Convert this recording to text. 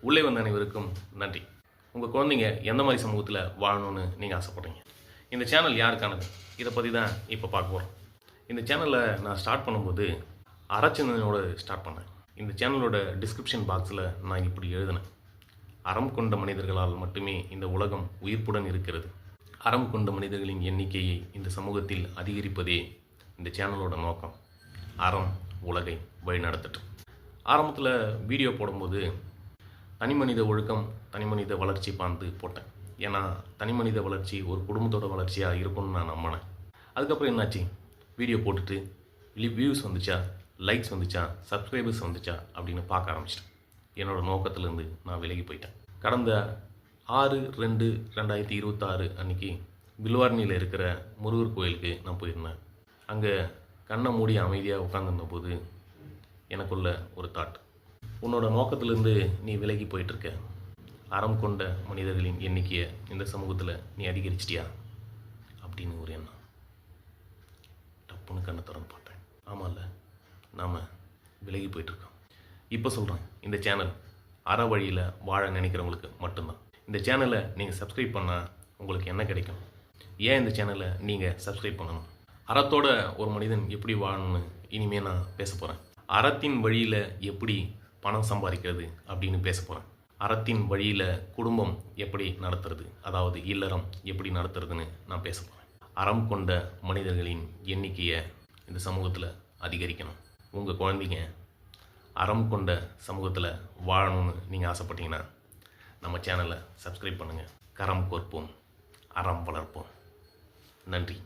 உள்ளே வந்த அனைவருக்கும் நன்றி. உங்கள் குழந்தைங்க எந்த மாதிரி சமூகத்தில் வாழணும்னு நீங்கள் ஆசைப்படுறீங்க? இந்த சேனல் யாருக்கானது? இதை பற்றி தான் இப்போ பார்க்க போகிறோம். இந்த சேனலை நான் ஸ்டார்ட் பண்ணும்போது அறச்சிந்தனையோடு ஸ்டார்ட் பண்ணேன். இந்த சேனலோட டிஸ்கிரிப்ஷன் பாக்ஸில் நான் இப்படி எழுதினேன்: அறம் கொண்ட மனிதர்களால் மட்டுமே இந்த உலகம் உயிர்ப்புடன் இருக்கிறது. அறம் கொண்ட மனிதர்களின் எண்ணிக்கையை இந்த சமூகத்தில் அதிகரிப்பதே இந்த சேனலோட நோக்கம். அறம் உலகை வழிநடத்தட்டும். ஆரம்பத்தில் வீடியோ போடும்போது தனிமனித ஒழுக்கம், தனிமனித வளர்ச்சி பார்த்து போட்டேன். ஏன்னா தனிமனித வளர்ச்சி ஒரு குடும்பத்தோட வளர்ச்சியாக இருக்கும்னு நான் நம்பினேன். அதுக்கப்புறம் என்னாச்சு, வீடியோ போட்டுட்டு வியூஸ் வந்துச்சா, லைக்ஸ் வந்துச்சா, சப்ஸ்கிரைபர்ஸ் வந்துச்சா அப்படின்னு பார்க்க ஆரம்பிச்சிட்டேன். என்னோடய நோக்கத்திலேருந்து நான் விலகி போயிட்டேன். கடந்த 6/2/2026 அன்றைக்கி வில்வார்னியில் இருக்கிற முருகர் கோயிலுக்கு நான் போயிருந்தேன். அங்கே கண்ணை மூடி அமைதியாக உட்காந்துருந்தபோது எனக்குள்ள ஒரு தாட்: உன்னோட நோக்கத்திலேருந்து நீ விலகி போயிட்டுருக்க. அறம் கொண்ட மனிதர்களின் எண்ணிக்கையை இந்த சமூகத்தில் நீ அதிகரிச்சிட்டியா அப்படின்னு ஒரு எண்ணம். டப்புன்னு கண்ணை திறந்து பார்த்தேன். ஆமாம்ல, நாம் விலகி போயிட்டுருக்கோம். இப்போ சொல்கிறேன், இந்த சேனல் அற வழியில் வாழ நினைக்கிறவங்களுக்கு மட்டும்தான். இந்த சேனலை நீங்கள் சப்ஸ்கிரைப் பண்ணால் உங்களுக்கு என்ன கிடைக்கும்? ஏன் இந்த சேனலை நீங்கள் சப்ஸ்கிரைப் பண்ணணும்? அறத்தோட ஒரு மனிதன் எப்படி வாழணும்னு இனிமேல் நான் பேச போகிறேன். அறத்தின் வழியில் எப்படி பணம் சம்பாதிக்கிறது அப்படின்னு பேச போகிறேன். அறத்தின் வழியில் குடும்பம் எப்படி நடத்துறது, அதாவது இல்லறம் எப்படி நடத்துறதுன்னு நான் பேச போகிறேன். அறம் கொண்ட மனிதர்களின் எண்ணிக்கையை இந்த சமூகத்தில் அதிகரிக்கணும். உங்கள் குழந்தைங்க அறம் கொண்ட சமூகத்தில் வாழணும்னு நீங்கள் ஆசைப்பட்டீங்கன்னா நம்ம சேனலை சப்ஸ்கிரைப் பண்ணுங்கள். கரம் கோர்ப்போம், அறம் வளர்ப்போம். நன்றி.